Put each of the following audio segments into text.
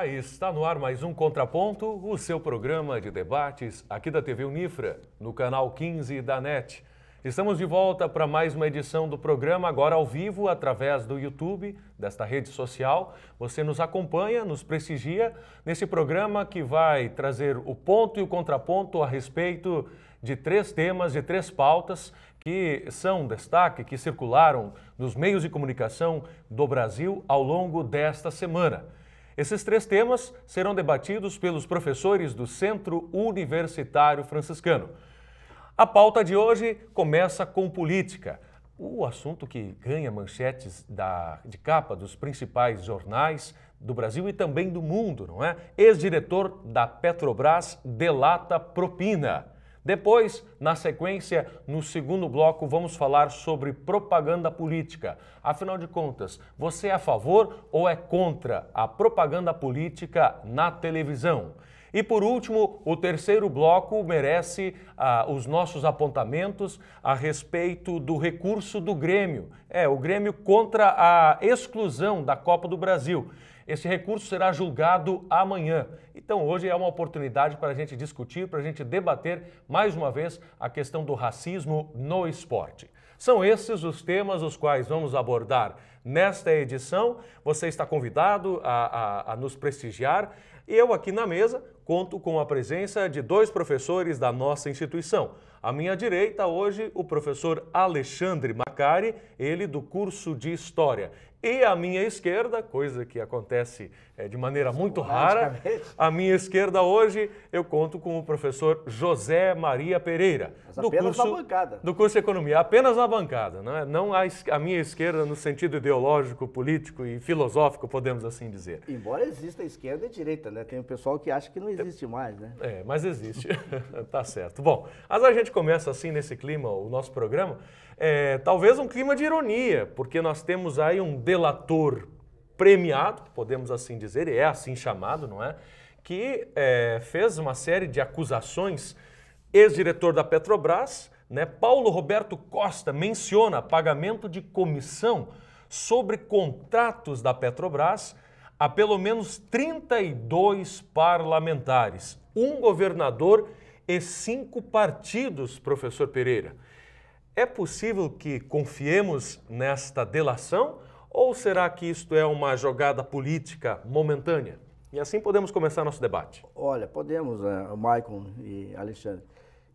Olá, está no ar mais um Contraponto, o seu programa de debates aqui da TV Unifra, no canal 15 da NET. Estamos de volta para mais uma edição do programa, agora ao vivo, através do YouTube, desta rede social. Você nos acompanha, nos prestigia nesse programa que vai trazer o ponto e o contraponto a respeito de três temas, de três pautas que são destaque, que circularam nos meios de comunicação do Brasil ao longo desta semana. Esses três temas serão debatidos pelos professores do Centro Universitário Franciscano. A pauta de hoje começa com política. O assunto que ganha manchetes de capa dos principais jornais do Brasil e também do mundo, não é? Ex-diretor da Petrobras delata propina. Depois, na sequência, no segundo bloco, vamos falar sobre propaganda política. Afinal de contas, você é a favor ou é contra a propaganda política na televisão? E por último, o terceiro bloco merece os nossos apontamentos a respeito do recurso do Grêmio. O Grêmio contra a exclusão da Copa do Brasil. Esse recurso será julgado amanhã. Então hoje é uma oportunidade para a gente discutir, para a gente debater mais uma vez a questão do racismo no esporte. São esses os temas os quais vamos abordar nesta edição. Você está convidado a nos prestigiar. Eu aqui na mesa conto com a presença de dois professores da nossa instituição. À minha direita hoje o professor Alexandre Macari, ele do curso de História. E à minha esquerda, coisa que acontece de maneira muito rara, à minha esquerda hoje eu conto com o professor José Maria Pereira. Mas apenas na bancada. Do curso de Economia, apenas na bancada, não à minha esquerda no sentido ideológico, político e filosófico, podemos assim dizer. Embora exista esquerda e direita, né? Tem o pessoal que acha que não existe mais, né? Mas existe, tá certo. Bom, mas a gente começa assim nesse clima, o nosso programa, talvez um clima de ironia, porque nós temos aí um delator premiado, podemos assim dizer, e é assim chamado, não é? Que fez uma série de acusações, ex-diretor da Petrobras, né? Paulo Roberto Costa menciona pagamento de comissão sobre contratos da Petrobras a pelo menos 32 parlamentares, um governador e 5 partidos, professor Pereira. É possível que confiemos nesta delação ou será que isto é uma jogada política momentânea? E assim podemos começar nosso debate. Olha, podemos, Maicon e Alexandre,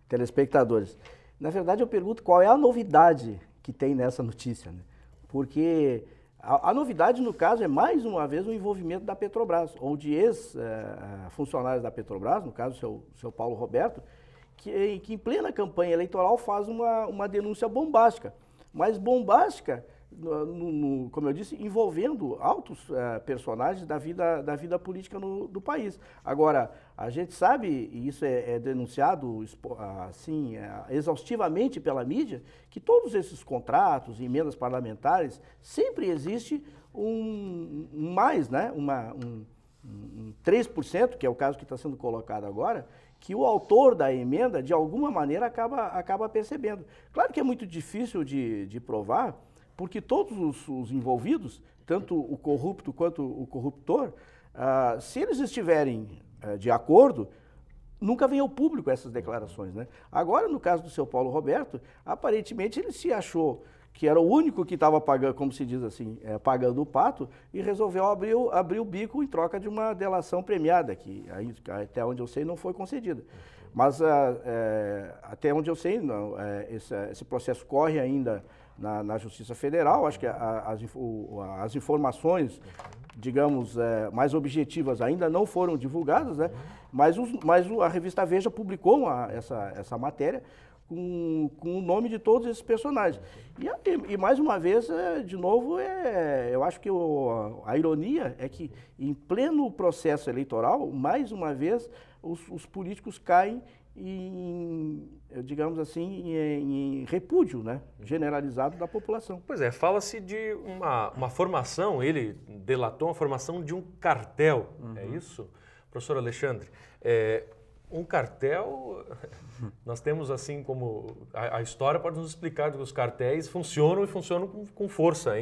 telespectadores. Na verdade, eu pergunto qual é a novidade que tem nessa notícia, né? Porque a novidade, no caso, é mais uma vez o envolvimento da Petrobras, ou de ex-funcionários da Petrobras, no caso o seu Paulo Roberto, que em plena campanha eleitoral faz uma denúncia bombástica. Mas bombástica, como eu disse, envolvendo altos personagens da vida política do país. Agora, a gente sabe, e isso é denunciado assim, exaustivamente pela mídia, que todos esses contratos, emendas parlamentares, sempre existe um 3%, que é o caso que está sendo colocado agora, que o autor da emenda, de alguma maneira, acaba percebendo. Claro que é muito difícil de provar, porque todos os envolvidos, tanto o corrupto quanto o corruptor, se eles estiverem de acordo, nunca vem ao público essas declarações, né? Agora, no caso do seu Paulo Roberto, aparentemente ele se achou que era o único que estava pagando, como se diz assim, pagando o pato, e resolveu abrir o bico em troca de uma delação premiada, que até onde eu sei não foi concedida. Mas até onde eu sei, não, esse processo corre ainda na Justiça Federal. Acho que as informações, digamos, mais objetivas ainda não foram divulgadas, né? Mas a revista Veja publicou essa matéria com o nome de todos esses personagens. E mais uma vez, de novo, eu acho que a ironia é que, em pleno processo eleitoral, mais uma vez, os políticos caem digamos assim, em repúdio, né, generalizado da população. Pois é, fala-se de uma formação, ele delatou a formação de um cartel, é isso, professor Alexandre? Um cartel, nós temos assim como, a história pode nos explicar que os cartéis funcionam e funcionam com força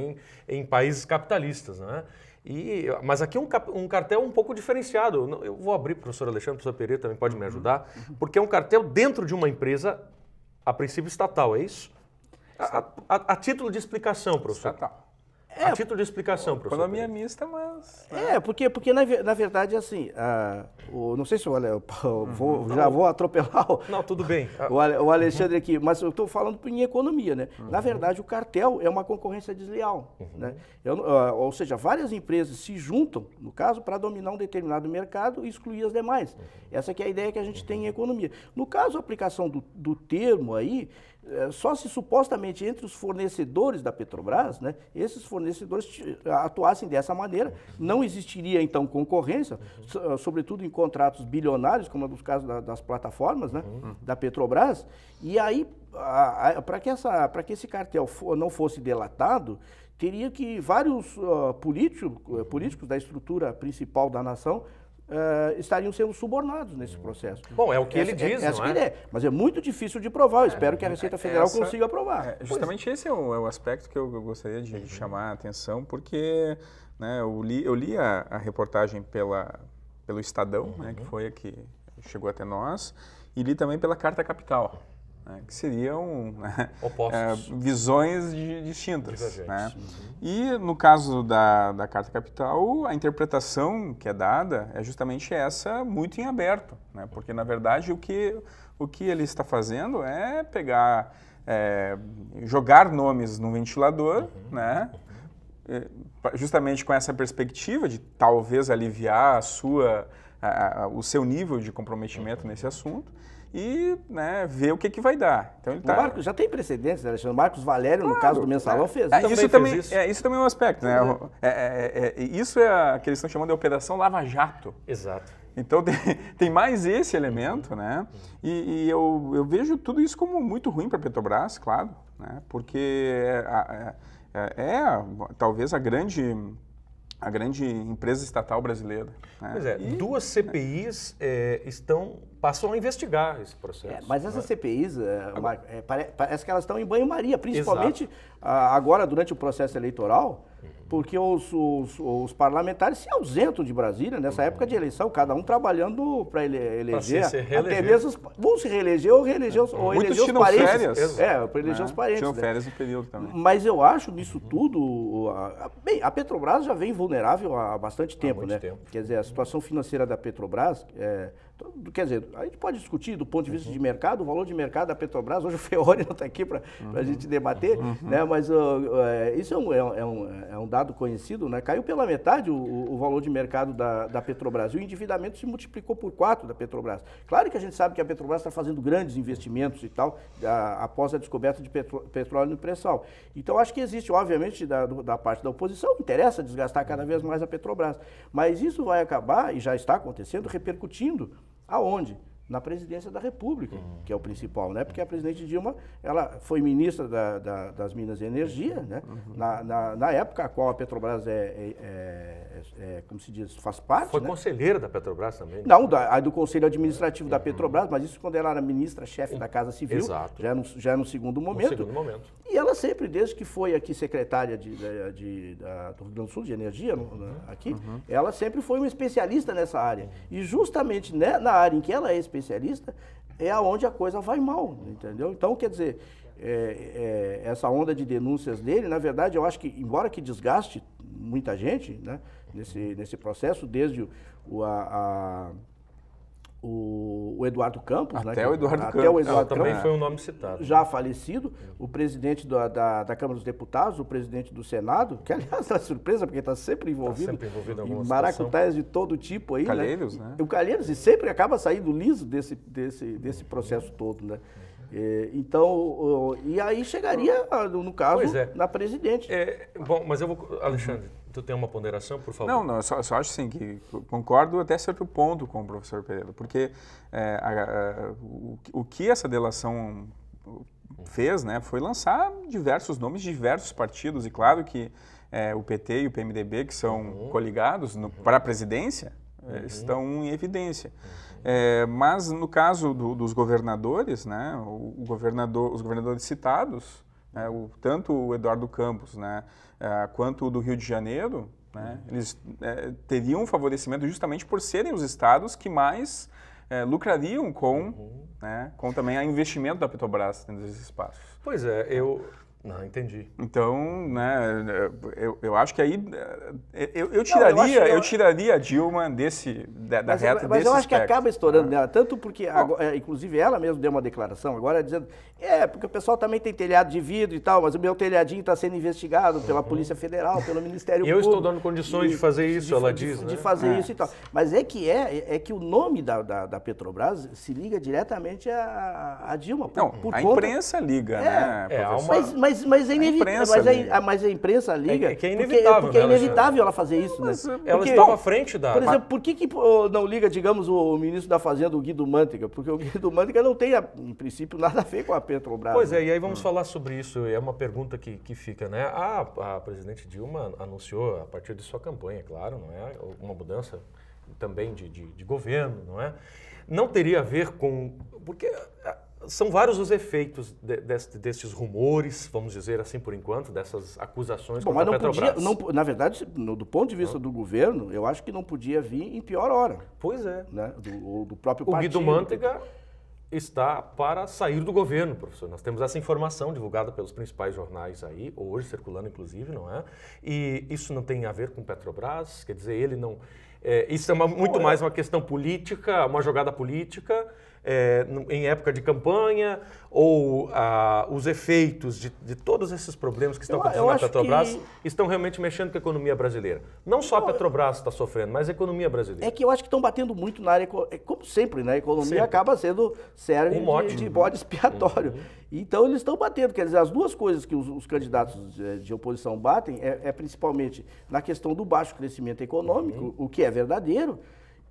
em países capitalistas, não é? Mas aqui um cartel um pouco diferenciado. Eu vou abrir, professor Alexandre, professor Pereira também pode me ajudar, porque é um cartel dentro de uma empresa, a princípio estatal, é isso? A título de explicação, professor. Estatal. A título de explicação, professor. Economia mista, mas... Porque na verdade, assim, não sei se já vou atropelar Não, tudo bem. o Alexandre aqui, mas eu estou falando em economia, né? Na verdade, o cartel é uma concorrência desleal, né? Ou seja, várias empresas se juntam, no caso, para dominar um determinado mercado e excluir as demais. Essa que é a ideia que a gente tem em economia. No caso, a aplicação do termo aí, só se supostamente entre os fornecedores da Petrobras, né, esses fornecedores atuassem dessa maneira, não existiria então concorrência, sobretudo em contratos bilionários, como é no caso das plataformas, né, da Petrobras, e aí, para que esse cartel não fosse delatado, teria que vários políticos da estrutura principal da nação estariam sendo subornados nesse processo. Bom, é o que ele diz, não é? Que ele é? Mas é muito difícil de provar. Eu espero que a Receita Federal consiga provar. Justamente esse é o aspecto que eu gostaria de chamar a atenção, porque, né, eu li a reportagem pelo Estadão, né, que foi a que chegou até nós, e li também pela Carta Capital, né, que seriam visões distintas. Né? E no caso da Carta Capital, a interpretação que é dada é justamente essa, muito em aberto, né? Porque na verdade o que ele está fazendo é pegar, jogar nomes no ventilador, né? Justamente com essa perspectiva de talvez aliviar o seu nível de comprometimento nesse assunto, e, né, ver o que vai dar. Então, o Marcos já tem precedentes, né, Alexandre? Marcos Valério, no caso do Mensalão, fez isso também é um aspecto, né? Isso é o que eles estão chamando de Operação Lava Jato. Exato. Então tem mais esse elemento, né? E eu vejo tudo isso como muito ruim para a Petrobras, claro, né? Porque talvez a grande empresa estatal brasileira. Né? Pois é, duas CPIs passam a investigar esse processo. Mas essas CPIs, parece que elas estão em banho-maria, principalmente agora durante o processo eleitoral, porque os parlamentares se ausentam de Brasília nessa época de eleição, cada um trabalhando para eleger. Até mesmo vão se reeleger ou eleger os parentes. Férias. Para eleger os parentes. Tiram férias no período também. Mas eu acho nisso tudo, a Petrobras já vem vulnerável há bastante tempo, né? Quer dizer, a situação financeira da Petrobras, quer dizer, a gente pode discutir do ponto de vista de mercado, o valor de mercado da Petrobras, hoje o Feori não está aqui para a gente debater, né? Mas isso é um dado conhecido, né? Caiu pela metade o valor de mercado da Petrobras e o endividamento se multiplicou por 4 da Petrobras. Claro que a gente sabe que a Petrobras está fazendo grandes investimentos e tal, após a descoberta de petróleo no pré-sal. Então acho que existe, obviamente, da parte da oposição, interessa desgastar cada vez mais a Petrobras, mas isso vai acabar, e já está acontecendo, repercutindo aonde? Na presidência da República, que é o principal, né? Porque a presidente Dilma, ela foi ministra das Minas e Energia, né? Na época a qual a Petrobras como se diz, faz parte. Foi conselheira da Petrobras também? Não, do Conselho Administrativo da Petrobras, mas isso quando ela era ministra-chefe da Casa Civil. Exato. Já no segundo momento. E ela sempre, desde que foi aqui secretária do Rio Grande do Sul de Energia, aqui, ela sempre foi uma especialista nessa área. E justamente na área em que ela é especialista, é aonde a coisa vai mal, entendeu? Então, quer dizer, essa onda de denúncias dele, na verdade, eu acho que, embora que desgaste muita gente, né, nesse processo, desde o Eduardo Campos, até o Eduardo Campos também foi um nome citado. Já falecido, o presidente da Câmara dos Deputados, o presidente do Senado, que aliás é surpresa, porque está sempre envolvido em maracutaias de todo tipo aí, Calheiros, né? O Calheiros, e sempre acaba saindo liso desse processo todo, né? Então, e aí chegaria, no caso, na presidente. Bom, mas eu vou, Alexandre, tu tem uma ponderação, por favor? Não, só acho assim que concordo até certo ponto com o professor Pereira, porque o que essa delação fez, né, foi lançar diversos nomes de diversos partidos, e claro que o PT e o PMDB, que são coligados para a presidência, estão em evidência. Mas no caso dos governadores, né, os governadores citados, tanto o Eduardo Campos, né, quanto o do Rio de Janeiro, né? Eles teriam um favorecimento justamente por serem os estados que mais lucrariam com também o investimento da Petrobras dentro desses espaços. Pois é, Não, entendi. Então, né, eu acho que aí eu tiraria a Dilma da reta desse aspecto. Mas eu acho que acaba estourando nela, tanto porque, inclusive ela mesma deu uma declaração agora dizendo, porque o pessoal também tem telhado de vidro e tal, mas o meu telhadinho está sendo investigado pela Polícia Federal, pelo Ministério Público. Eu estou dando condições de fazer isso, ela diz, né? De fazer isso e tal. Mas é que o nome da Petrobras se liga diretamente a Dilma. Imprensa liga, né? Mas é inevitável. Mas a imprensa liga. Que é inevitável. Porque é inevitável ela fazer isso, né? Ela estava à frente da. Por exemplo, por que não liga, digamos, o ministro da Fazenda, o Guido Mantega? Porque o Guido Mantega não tem, em princípio, nada a ver com a Petrobras. Pois é, e aí vamos falar sobre isso. É uma pergunta que fica, né? A presidente Dilma anunciou, a partir de sua campanha, claro, não é? Uma mudança também de governo, não é? Não teria a ver com. Porque são vários os efeitos desses rumores, vamos dizer assim por enquanto, dessas acusações contra a Petrobras. Na verdade, do ponto de vista do governo, eu acho que não podia vir em pior hora. Pois é. Né? Do próprio partido. O Guido Mantega está para sair do governo, professor. Nós temos essa informação divulgada pelos principais jornais aí, hoje circulando inclusive, não é? E isso não tem a ver com Petrobras, quer dizer, ele não... isso é muito mais uma questão política, uma jogada política, em época de campanha, ou os efeitos de todos esses problemas que estão acontecendo na Petrobras estão realmente mexendo com a economia brasileira. Não só a Petrobras está sofrendo, mas a economia brasileira. É que eu acho que estão batendo muito na área, como sempre, né? A economia acaba sendo serve de bode expiatório. Então eles estão batendo, quer dizer, as duas coisas que os candidatos de oposição batem é principalmente na questão do baixo crescimento econômico, o que é verdadeiro,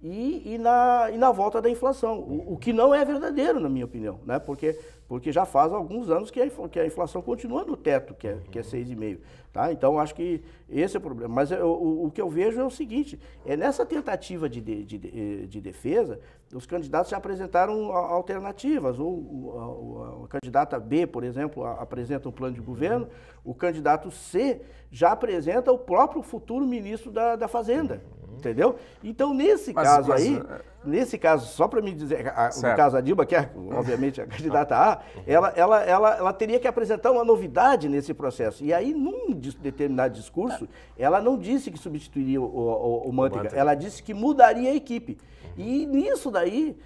e na volta da inflação, o que não é verdadeiro, na minha opinião, né? Porque já faz alguns anos que a inflação continua no teto, que é 6,5%. Tá? Então, acho que esse é o problema. Mas o que eu vejo é o seguinte, nessa tentativa de defesa, os candidatos já apresentaram alternativas. A candidata B, por exemplo, apresenta um plano de governo, o candidato C já apresenta o próprio futuro ministro da Fazenda. Entendeu? Então, nesse caso, só para me dizer, no caso da Dilma, que é, obviamente, a candidata A, ela teria que apresentar uma novidade nesse processo. E aí, num determinado discurso, ela não disse que substituiria o Mantega, ela disse que mudaria a equipe. E nisso daí,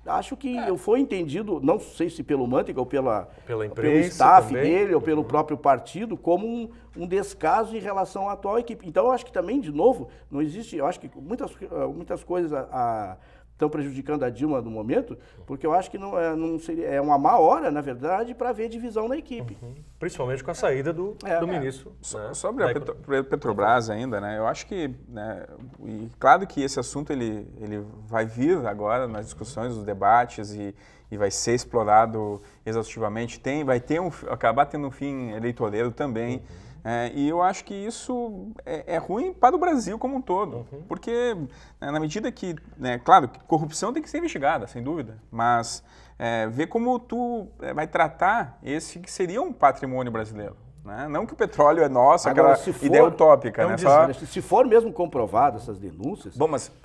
acho que foi entendido, não sei se pelo Mantega ou pela imprensa, pelo staff dele ou pelo próprio partido, como um descaso em relação à atual equipe. Então, eu acho que também, de novo, não existe, eu acho que muitas coisas estão prejudicando a Dilma no momento, porque eu acho que não seria, uma má hora, na verdade, para ver divisão na equipe. Principalmente com a saída do ministro. Né? Sobre a Petrobras ainda, né? Eu acho que, né, e claro que esse assunto ele vai vir agora nas discussões, nos debates e vai ser explorado exaustivamente. Vai acabar tendo um fim eleitoreiro também. E eu acho que isso é ruim para o Brasil como um todo, porque na medida que, claro, corrupção tem que ser investigada, sem dúvida, mas ver como tu vai tratar esse que seria um patrimônio brasileiro. Né? Não que o petróleo é nosso, aquela ideia utópica. Se for mesmo comprovado essas denúncias,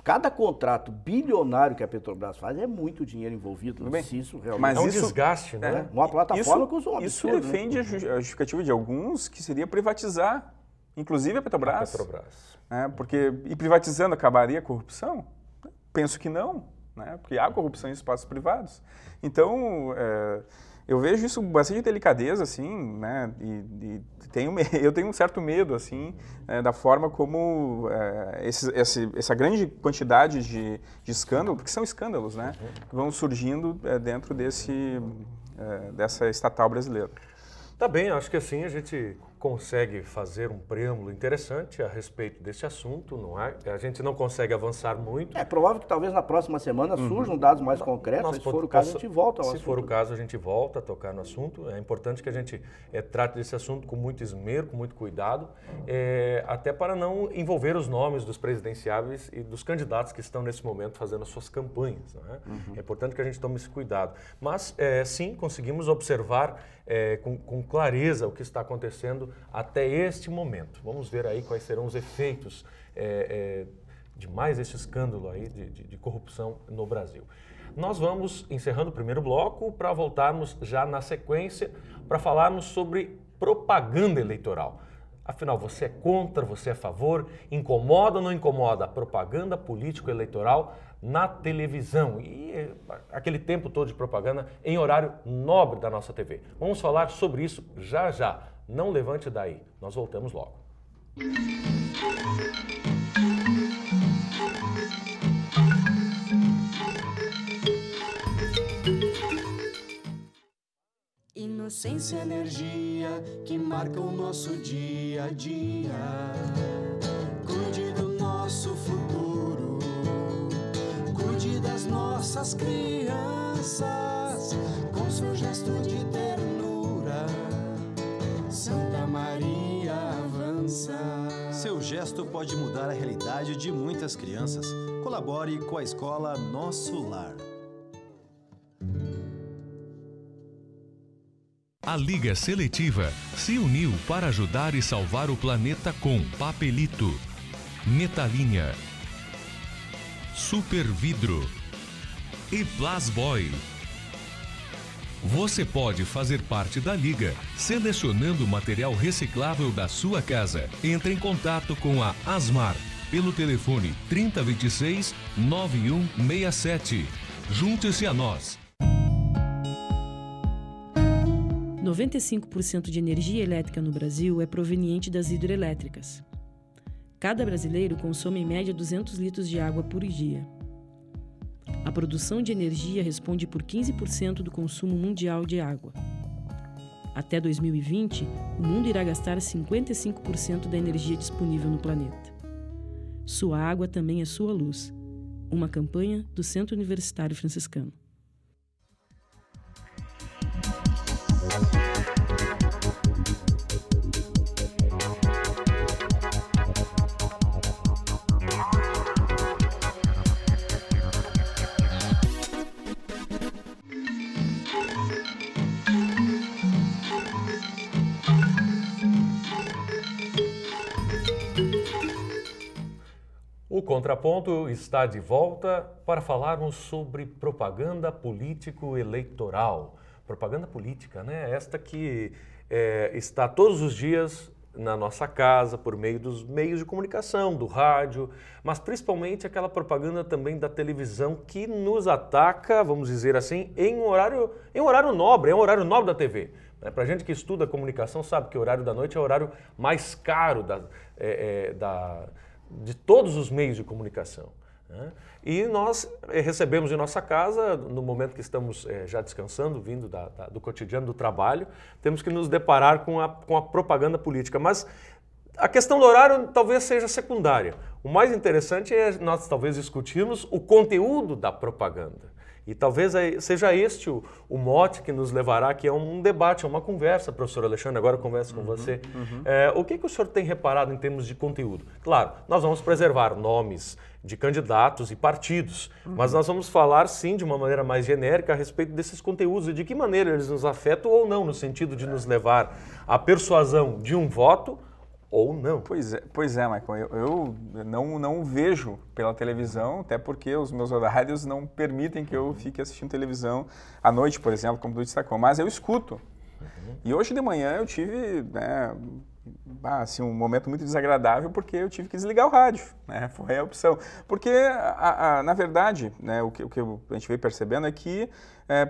cada contrato bilionário que a Petrobras faz é muito dinheiro envolvido. Isso realmente é um desgaste, né? Uma plataforma que usa um absurdo. Isso defende a justificativa de alguns, que seria privatizar, inclusive a Petrobras. E privatizando acabaria a corrupção? Penso que não, né? Porque há corrupção em espaços privados. Então, eu vejo isso com bastante delicadeza, assim, né? E eu tenho um certo medo, assim, da forma como essa grande quantidade de escândalos, porque são escândalos, né? Vão surgindo dentro dessa estatal brasileira. Tá bem, acho que assim a gente consegue fazer um preâmbulo interessante a respeito desse assunto, não é? A gente não consegue avançar muito. É provável que talvez na próxima semana surjam dados mais concretos, se for o caso a gente volta ao assunto. Se for o caso a gente volta a tocar no assunto. É importante que a gente trate desse assunto com muito esmero, com muito cuidado, até para não envolver os nomes dos presidenciáveis e dos candidatos que estão nesse momento fazendo as suas campanhas. Não é? É importante que a gente tome esse cuidado. Mas sim, conseguimos observar com clareza o que está acontecendo até este momento. Vamos ver aí quais serão os efeitos de mais esse escândalo aí de corrupção no Brasil. Nós vamos encerrando o primeiro bloco para voltarmos já na sequência para falarmos sobre propaganda eleitoral. Afinal, você é contra, você é a favor? Incomoda ou não incomoda a propaganda político-eleitoral na televisão? E aquele tempo todo de propaganda em horário nobre da nossa TV. Vamos falar sobre isso já já. Não levante daí. Nós voltamos logo. Inocência, energia que marca o nosso dia a dia. Cuide do nosso futuro, cuide das nossas crianças, com seu gesto de ternura. Santa Maria avança. Seu gesto pode mudar a realidade de muitas crianças. Colabore com a escola Nosso Lar. A Liga Seletiva se uniu para ajudar e salvar o planeta com Papelito, Metalinha, Super Vidro e Plasboy. Você pode fazer parte da Liga selecionando o material reciclável da sua casa. Entre em contato com a Asmar pelo telefone 3026-9167. Junte-se a nós. 95% de energia elétrica no Brasil é proveniente das hidrelétricas. Cada brasileiro consome em média 200 litros de água por dia. A produção de energia responde por 15% do consumo mundial de água. Até 2020, o mundo irá gastar 55% da energia disponível no planeta. Sua água também é sua luz. Uma campanha do Centro Universitário Franciscano. O Contraponto está de volta para falarmos sobre propaganda político-eleitoral. Propaganda política, né? Esta que está todos os dias na nossa casa, por meio dos meios de comunicação, do rádio, mas principalmente aquela propaganda também da televisão que nos ataca, vamos dizer assim, em um horário nobre, é um horário nobre da TV. Para a gente que estuda comunicação sabe que o horário da noite é o horário mais caro de todos os meios de comunicação. Né? E nós recebemos em nossa casa, no momento que estamos já descansando, vindo do cotidiano do trabalho, temos que nos deparar com a propaganda política. Mas a questão do horário talvez seja secundária. O mais interessante é nós talvez discutirmos o conteúdo da propaganda. E talvez seja este o mote que nos levará aqui a um debate, a uma conversa, professor Alexandre, agora eu converso com você. O que o senhor tem reparado em termos de conteúdo? Claro, nós vamos preservar nomes de candidatos e partidos, mas nós vamos falar sim de uma maneira mais genérica a respeito desses conteúdos e de que maneira eles nos afetam ou não, no sentido de nos levar à persuasão de um voto ou não. Pois é, Michael, eu não vejo pela televisão, até porque os meus horários não permitem que eu fique assistindo televisão à noite, por exemplo, como tu destacou, mas eu escuto. E hoje de manhã eu tive assim, um momento muito desagradável porque eu tive que desligar o rádio, né? Foi a opção. Porque, na verdade, né, o que a gente veio percebendo é que,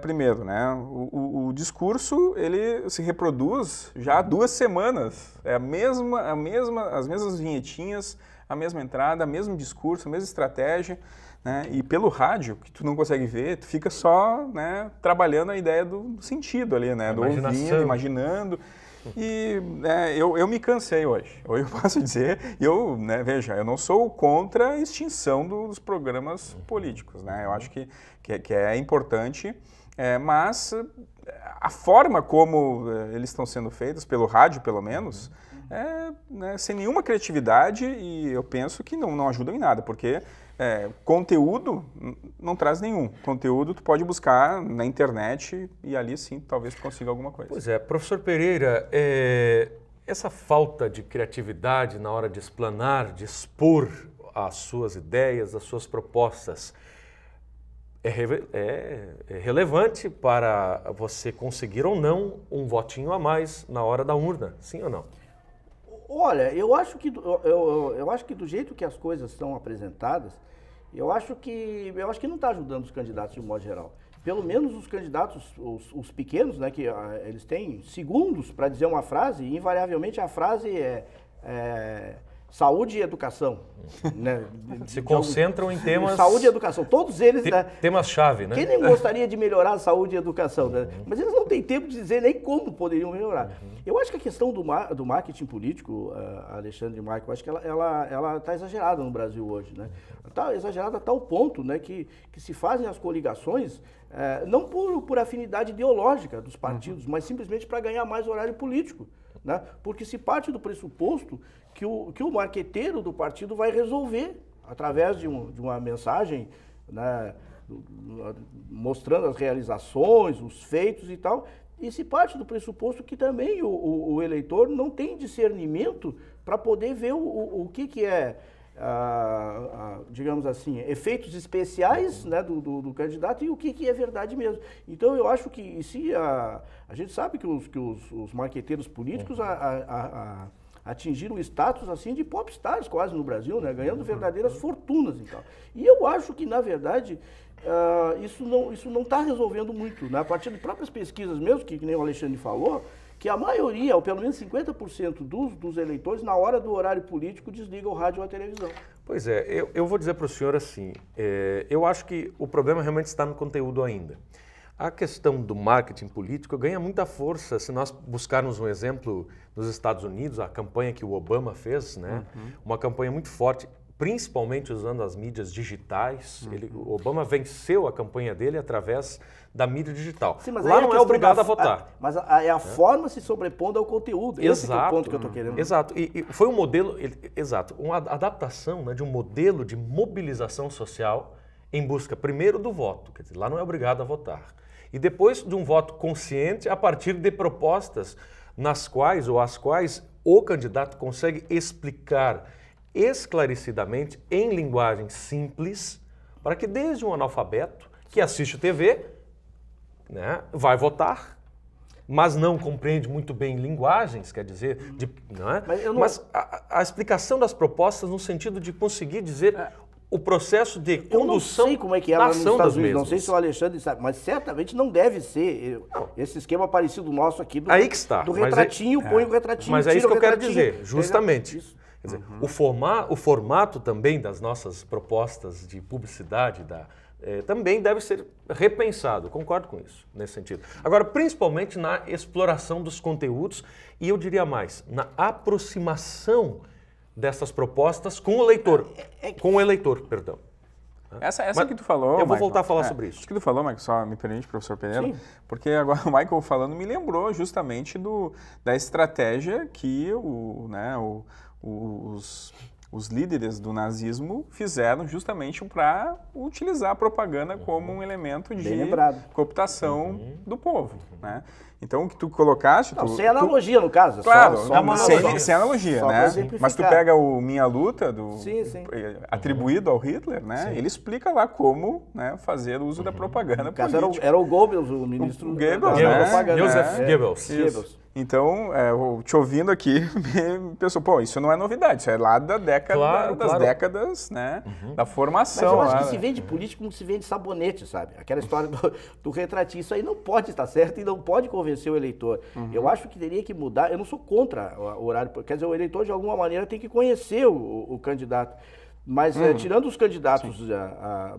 primeiro, né, o discurso ele se reproduz já há 2 semanas. É as mesmas vinhetinhas, a mesma entrada, o mesmo discurso, a mesma estratégia. Né? E pelo rádio, que tu não consegue ver, tu fica só, né, trabalhando a ideia do sentido ali, né? Do ouvindo, imaginando. E eu me cansei hoje. Hoje eu posso dizer, veja, eu não sou contra a extinção dos programas políticos, né? Eu acho que é importante, mas a forma como eles estão sendo feitos, pelo rádio pelo menos, sem nenhuma criatividade, e eu penso que não ajudam em nada, porque conteúdo não traz nenhum. Conteúdo tu pode buscar na internet e ali sim talvez tu consiga alguma coisa. Pois é, professor Pereira, essa falta de criatividade na hora de explanar, de expor as suas ideias, as suas propostas, é relevante para você conseguir ou não um votinho a mais na hora da urna, sim ou não? Olha, eu acho que do jeito que as coisas são apresentadas, eu acho que não está ajudando os candidatos de um modo geral. Pelo menos os candidatos, os pequenos, né, que eles têm segundos para dizer uma frase, e invariavelmente a frase é saúde e educação. Né? Se concentram em temas... Saúde e educação. Todos eles... Temas-chave, né? Quem nem gostaria de melhorar a saúde e educação, né? Mas eles não têm tempo de dizer nem como poderiam melhorar. Eu acho que a questão do marketing político, Alexandre e Michael, eu acho que ela está exagerada no Brasil hoje, né? Está exagerada a tal ponto, né, que se fazem as coligações não por afinidade ideológica dos partidos, mas simplesmente para ganhar mais horário político. Né? Porque se parte do pressuposto que o marqueteiro do partido vai resolver, através de uma mensagem, né, mostrando as realizações, os feitos e tal, e se parte do pressuposto que também o eleitor não tem discernimento para poder ver o que é, digamos assim, efeitos especiais, né, do candidato e o que é verdade mesmo. Então eu acho que se a gente sabe que os marqueteiros políticos atingiram o status assim de popstars quase no Brasil, né, ganhando verdadeiras fortunas e tal. E eu acho que, na verdade, isso não está resolvendo muito, né? A partir de próprias pesquisas mesmo, que nem o Alexandre falou, que a maioria, ou pelo menos 50% dos eleitores, na hora do horário político, desligam o rádio ou a televisão. Pois é, eu vou dizer para o senhor assim, eu acho que o problema realmente está no conteúdo ainda. A questão do marketing político ganha muita força se nós buscarmos um exemplo nos Estados Unidos, a campanha que o Obama fez, né? Uma campanha muito forte, principalmente usando as mídias digitais. O Obama venceu a campanha dele através da mídia digital. Sim, mas lá não é obrigado a votar. Mas a forma se sobrepondo ao conteúdo. Esse é o ponto que eu estou querendo. Exato. E foi um modelo, uma adaptação, né, de um modelo de mobilização social em busca, primeiro, do voto. Quer dizer, lá não é obrigado a votar. E depois de um voto consciente a partir de propostas nas quais o candidato consegue explicar esclarecidamente, em linguagem simples, para que desde um analfabeto que assiste TV, né, vai votar, mas não compreende muito bem linguagens, quer dizer, mas a explicação das propostas no sentido de conseguir dizer o processo de condução. Eu não sei como é que é lá nos Estados Unidos, não sei se o Alexandre sabe, mas certamente não deve ser esse esquema parecido nosso aqui do, aí que está. Do retratinho, põe o retratinho, mas é isso que eu quero dizer, justamente. Isso. Quer dizer, o formato também das nossas propostas de publicidade também deve ser repensado, concordo com isso, nesse sentido. Agora, principalmente na exploração dos conteúdos e eu diria mais, na aproximação dessas propostas com o eleitor, perdão. Essa que tu falou, eu vou voltar a falar sobre isso. Isso que tu falou, Michael, só me permite, professor Pereira, Sim. Porque agora o Michael falando me lembrou justamente da estratégia que os líderes do nazismo fizeram justamente para utilizar a propaganda como um elemento de cooptação do povo, né? Então, o que tu colocaste... sem analogia, no caso. Claro, sem né? analogia, né? Mas tu pega o Minha Luta, atribuído ao Hitler, né? Sim. Ele explica lá como, né, fazer uso da propaganda política. Era o Goebbels, o ministro da propaganda. Joseph Goebbels. Então, te ouvindo aqui, pensou, isso não é novidade, isso é lá das décadas, né, da formação. Mas eu acho que se vende político como se vende sabonete, sabe? Aquela história do retratinho, isso aí não pode estar certo e não pode convencer o eleitor. Eu acho que teria que mudar, eu não sou contra o horário, quer dizer, o eleitor de alguma maneira tem que conhecer o candidato. Mas tirando os candidatos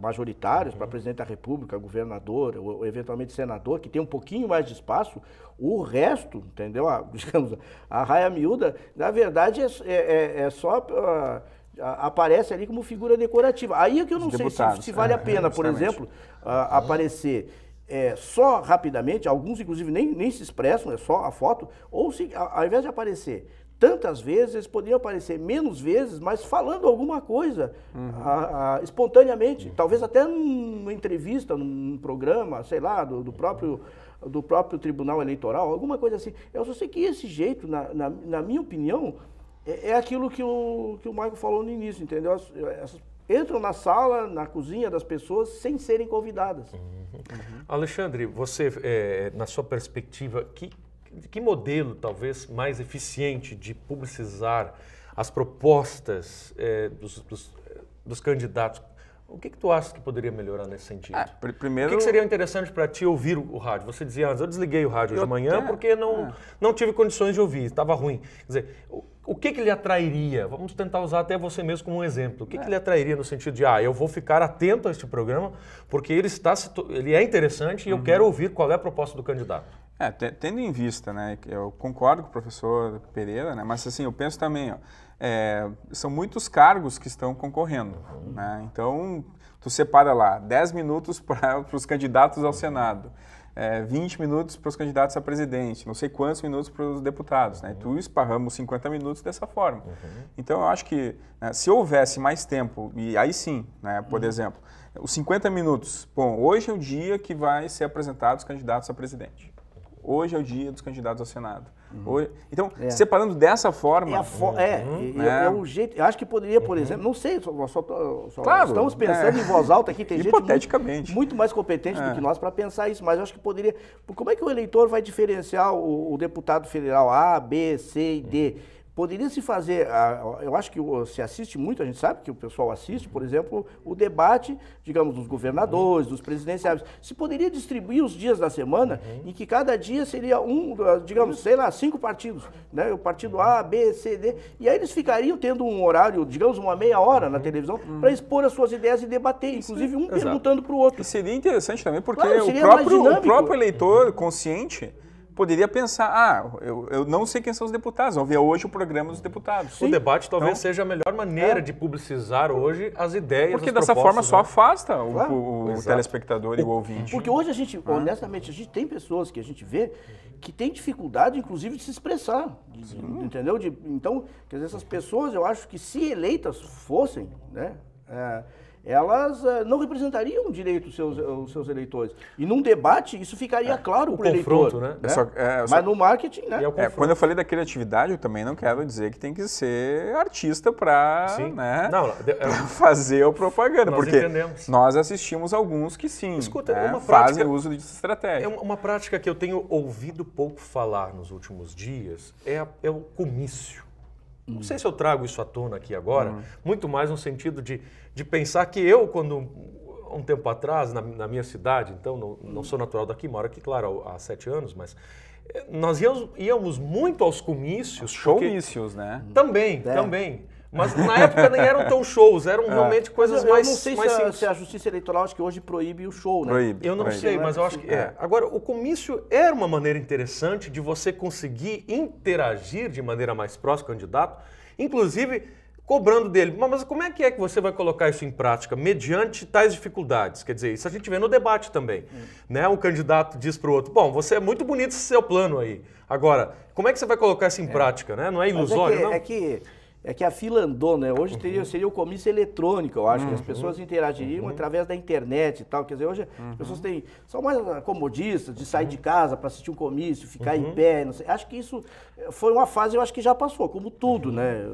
majoritários para presidente da República, governador ou eventualmente senador, que tem um pouquinho mais de espaço, o resto, entendeu? Digamos, a raia miúda, na verdade, é só... aparece ali como figura decorativa. Aí é que eu não sei se vale a pena, por exemplo, aparecer só rapidamente, alguns inclusive nem se expressam, é só a foto, ou se ao invés de aparecer tantas vezes, eles poderiam aparecer menos vezes, mas falando alguma coisa espontaneamente. Talvez até numa entrevista, num programa, sei lá, do próprio Tribunal Eleitoral, alguma coisa assim. Eu só sei que esse jeito, na minha opinião, é aquilo que o Michael falou no início, entendeu? Entram na sala, na cozinha das pessoas, sem serem convidadas. Alexandre, você, na sua perspectiva, que modelo talvez mais eficiente de publicizar as propostas dos candidatos? O que tu acha que poderia melhorar nesse sentido? Primeiro... O que seria interessante para ti ouvir o rádio? Você dizia antes, eu desliguei o rádio hoje de manhã porque não tive condições de ouvir, estava ruim. Quer dizer, o que lhe atrairia? Vamos tentar usar até você mesmo como um exemplo. O que lhe atrairia no sentido de, eu vou ficar atento a este programa porque ele é interessante e eu quero ouvir qual é a proposta do candidato? Tendo em vista, né, eu concordo com o professor Pereira, né, mas assim, eu penso também, são muitos cargos que estão concorrendo, né, então tu separa lá 10 minutos para os candidatos ao Senado, 20 minutos para os candidatos a presidente, não sei quantos minutos para os deputados, né, tu esparramos 50 minutos dessa forma. Então eu acho que se houvesse mais tempo, e aí sim, né, por exemplo, os 50 minutos, hoje é o dia que vai ser apresentados os candidatos a presidente. Hoje é o dia dos candidatos ao Senado. Então, separando dessa forma... É o jeito... Eu acho que poderia, por exemplo, não sei, claro, estamos pensando em voz alta aqui, tem hipoteticamente. muito mais competente do que nós para pensar isso, mas eu acho que poderia... Como é que o eleitor vai diferenciar o deputado federal A, B, C e D? Poderia se fazer, eu acho que se assiste muito, a gente sabe que o pessoal assiste, por exemplo, o debate, digamos, dos governadores, dos presidenciáveis. Se poderia distribuir os dias da semana em que cada dia seria digamos, sei lá, 5 partidos, né? O partido A, B, C, D, e aí eles ficariam tendo um horário, digamos, uma meia hora na televisão para expor as suas ideias e debater, inclusive um perguntando para o outro. E seria interessante também, porque claro, o próprio eleitor consciente poderia pensar, eu não sei quem são os deputados, vamos ver hoje o programa dos deputados. O debate talvez seja a melhor maneira de publicizar hoje as ideias, porque dessa forma só afasta o telespectador e o ouvinte. Porque hoje a gente, honestamente, a gente tem pessoas que a gente vê que tem dificuldade, inclusive, de se expressar, entendeu? Então, quer dizer, essas pessoas, eu acho que se eleitas fossem, né, elas não representariam direito os seus eleitores. E num debate, isso ficaria claro para o eleitor. Né? Mas no marketing, né? Quando eu falei da criatividade, eu também não quero dizer que tem que ser artista para fazer a propaganda. Porque nós assistimos alguns que sim, fazem uso de estratégia. Uma prática que eu tenho ouvido pouco falar nos últimos dias é o comício. Não sei se eu trago isso à tona aqui agora, muito mais no sentido de pensar que eu, quando um tempo atrás, na minha cidade, então não sou natural daqui, moro aqui, claro, há 7 anos, mas nós íamos muito aos comícios. Showmícios, né? Também. Mas na época nem eram tão shows, eram realmente coisas mais simples. Eu não sei se a Justiça Eleitoral acho que hoje proíbe o show, né? Eu não sei, mas eu acho que Agora, o comício era uma maneira interessante de você conseguir interagir de maneira mais próxima com o candidato, inclusive cobrando dele. Mas como é que você vai colocar isso em prática mediante tais dificuldades? Quer dizer, isso a gente vê no debate também. Né? Um candidato diz para o outro, bom, você é muito bonito esse seu plano aí. Agora, como é que você vai colocar isso em prática? Né? Não é ilusório, não? É que a fila andou, né? Hoje seria o comício eletrônico, eu acho, que as pessoas interagiriam através da internet e tal. Quer dizer, hoje as pessoas são mais comodistas de sair de casa para assistir um comício, ficar em pé, não sei. Acho que isso foi uma fase, eu acho que já passou, como tudo, né?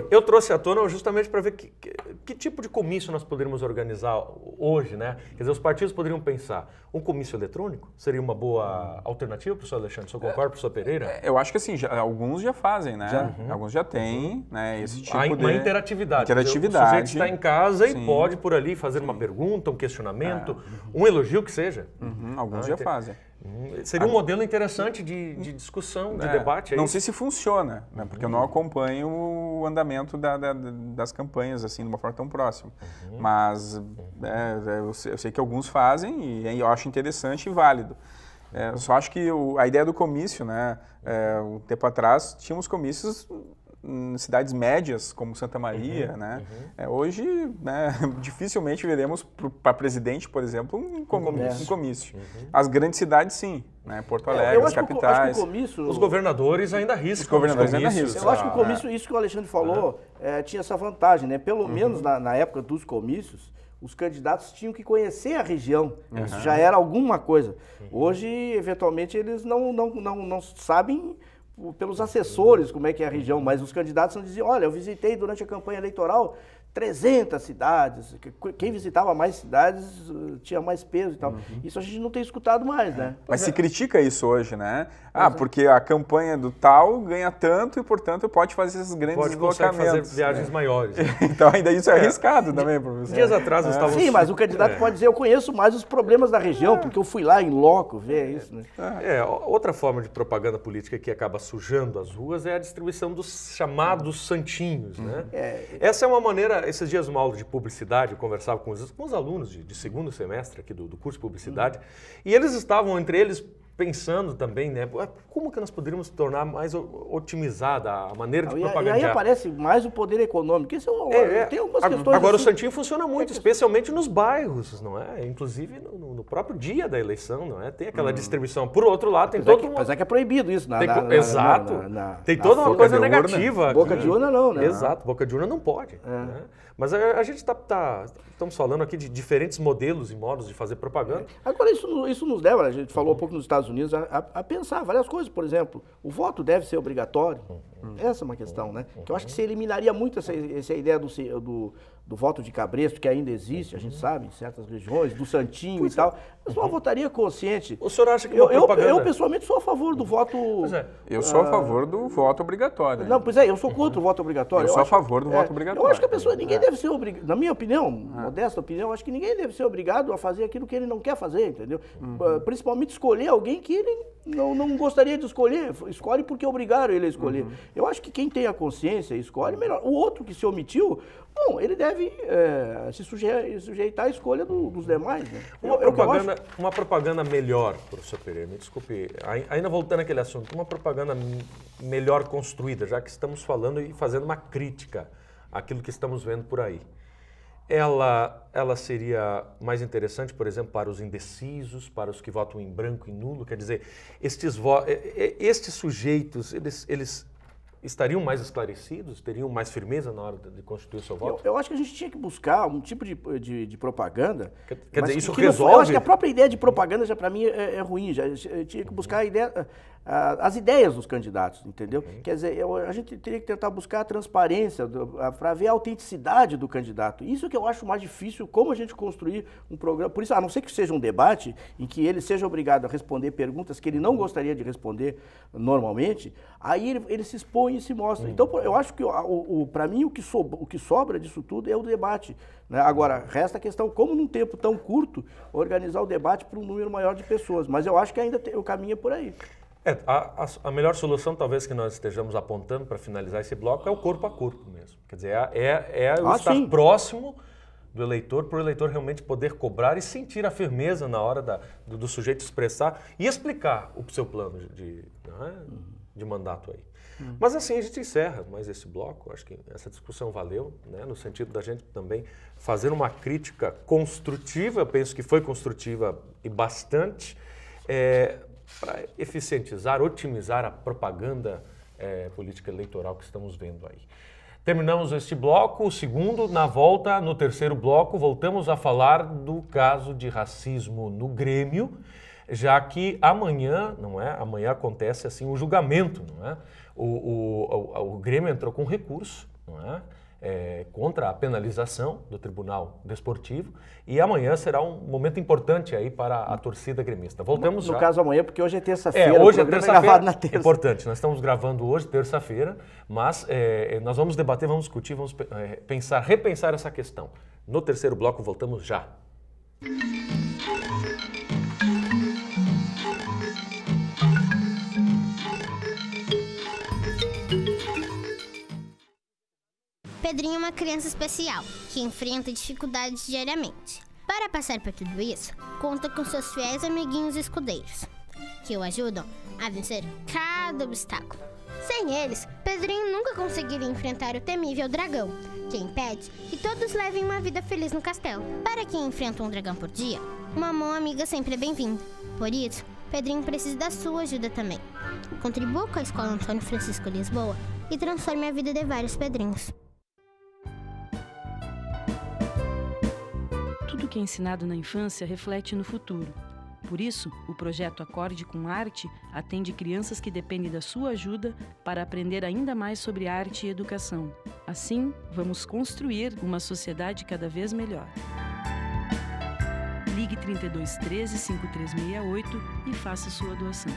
Eu trouxe à tona justamente para ver que tipo de comício nós poderíamos organizar hoje, né? Quer dizer, os partidos poderiam pensar, um comício eletrônico seria uma boa alternativa, professor Alexandre? O senhor concorda, professor Pereira? Eu acho que assim, alguns já fazem, né? Alguns já têm. Né, esse tipo uma interatividade. O sujeito está em casa e pode por ali fazer uma pergunta, um questionamento, um elogio que seja. Alguns já fazem. Seria um modelo interessante de discussão, de debate. Não sei se funciona, né, porque eu não acompanho o andamento das campanhas assim de uma forma tão próxima. Mas eu sei que alguns fazem e eu acho interessante e válido. Eu só acho que a ideia do comício, né, um tempo atrás, tínhamos comícios cidades médias, como Santa Maria, né? Hoje, né, dificilmente veremos para presidente, por exemplo, um comício. As grandes cidades, sim. Né? Porto Alegre, as capitais. Acho que o comício, os governadores ainda arriscam. Os governadores ainda arriscam. Eu acho que o comício, isso que o Alexandre falou, tinha essa vantagem, né? Pelo menos na época dos comícios, os candidatos tinham que conhecer a região. Isso já era alguma coisa. Hoje, eventualmente, eles não sabem pelos assessores como é que é a região, mas os candidatos não diziam, olha, eu visitei durante a campanha eleitoral 300 cidades, quem visitava mais cidades tinha mais peso e tal. Isso a gente não tem escutado mais, né? Mas se critica isso hoje, né? Porque a campanha do tal ganha tanto e, portanto, pode fazer esses grandes deslocamentos. Pode fazer viagens maiores. Então, ainda isso é arriscado também, professor. Dias atrás nós estávamos... Sim, mas o candidato pode dizer, eu conheço mais os problemas da região, porque eu fui lá em loco ver isso, né? Outra forma de propaganda política que acaba sujando as ruas é a distribuição dos chamados santinhos, né? Essa é uma maneira... Esses dias, numa aula de publicidade, eu conversava com os alunos de segundo semestre aqui do curso de publicidade, e eles estavam, entre eles, pensando também, né, como que nós poderíamos tornar mais otimizada a maneira de propagandear. E aí aparece mais o poder econômico. Isso tem algumas questões... Agora assim, o santinho funciona muito, especialmente nos bairros, não é? Inclusive no próprio dia da eleição, não é? Tem aquela distribuição. Por outro lado, tem todo... Apesar que é proibido isso. Exato. Tem toda uma coisa negativa. Boca de urna não, né? Exato, boca de urna não pode. Né? Mas a gente estamos falando aqui de diferentes modelos e modos de fazer propaganda. Agora, isso nos leva, a gente falou um pouco nos Estados Unidos, a pensar várias coisas. Por exemplo, o voto deve ser obrigatório. Essa é uma questão, né? Que eu acho que você eliminaria muito essa ideia do voto de cabresto, que ainda existe, a gente sabe, em certas regiões, do santinho e tal. Eu só votaria consciente. O senhor acha que propaganda... Eu, pessoalmente, sou a favor do voto... Eu sou a favor do voto obrigatório. Não, pois eu sou contra o voto obrigatório. Eu sou a favor do voto obrigatório. Eu acho que a pessoa, ninguém deve ser obrigado, na minha opinião, modesta opinião, acho que ninguém deve ser obrigado a fazer aquilo que ele não quer fazer, entendeu? Principalmente escolher alguém que ele não gostaria de escolher, escolhe porque obrigaram ele a escolher. Eu acho que quem tem a consciência escolhe melhor. O outro que se omitiu, bom, ele deve se sujeitar à escolha dos demais. Né? Uma propaganda melhor, professor Pereira, me desculpe, ainda voltando àquele assunto, uma propaganda melhor construída, já que estamos falando e fazendo uma crítica àquilo que estamos vendo por aí. Ela seria mais interessante, por exemplo, para os indecisos, para os que votam em branco e nulo? Quer dizer, estes sujeitos, eles estariam mais esclarecidos, teriam mais firmeza na hora de constituir o seu voto? Eu acho que a gente tinha que buscar um tipo de propaganda. Quer dizer, isso resolve? Eu acho que a própria ideia de propaganda já para mim é ruim. Já tinha que buscar as ideias dos candidatos, entendeu? Quer dizer, a gente teria que tentar buscar a transparência para ver a autenticidade do candidato. Isso que eu acho mais difícil, como a gente construir um programa. Por isso, a não ser que seja um debate em que ele seja obrigado a responder perguntas que ele não gostaria de responder normalmente, aí ele se expõe e se mostra. Então, eu acho que, para mim, o que sobra disso tudo é o debate. Né? Agora, resta a questão, como num tempo tão curto, organizar o debate para um número maior de pessoas. Mas eu acho que ainda o caminho é por aí. A melhor solução, talvez, que nós estejamos apontando para finalizar esse bloco é o corpo a corpo mesmo. Quer dizer, estar próximo do eleitor, para o eleitor realmente poder cobrar e sentir a firmeza na hora do sujeito expressar e explicar o seu plano de mandato aí. Mas assim a gente encerra mais esse bloco. Acho que essa discussão valeu, né, no sentido da gente também fazer uma crítica construtiva. Eu penso que foi construtiva e bastante, para eficientizar, otimizar a propaganda política eleitoral que estamos vendo aí. Terminamos este bloco, o segundo. Na volta, no terceiro bloco, voltamos a falar do caso de racismo no Grêmio, já que amanhã, não é? Amanhã acontece assim o julgamento, não é? O Grêmio entrou com recurso, não é? Contra a penalização do Tribunal Desportivo, e amanhã será um momento importante aí para a torcida gremista. Voltamos já. No caso amanhã, porque hoje é terça-feira. Hoje é terça-feira. Gravado na terça. Importante, nós estamos gravando hoje, terça-feira, mas nós vamos debater, vamos discutir, vamos repensar essa questão. No terceiro bloco, voltamos já. Pedrinho é uma criança especial, que enfrenta dificuldades diariamente. Para passar por tudo isso, conta com seus fiéis amiguinhos escudeiros, que o ajudam a vencer cada obstáculo. Sem eles, Pedrinho nunca conseguiria enfrentar o temível dragão, que impede que todos levem uma vida feliz no castelo. Para quem enfrenta um dragão por dia, uma mão amiga sempre é bem-vinda. Por isso, Pedrinho precisa da sua ajuda também. Contribua com a Escola Antônio Francisco Lisboa e transforme a vida de vários Pedrinhos. Tudo que é ensinado na infância reflete no futuro. Por isso, o projeto Acorde com Arte atende crianças que dependem da sua ajuda para aprender ainda mais sobre arte e educação. Assim, vamos construir uma sociedade cada vez melhor. Ligue 32 13 5368 e faça sua doação.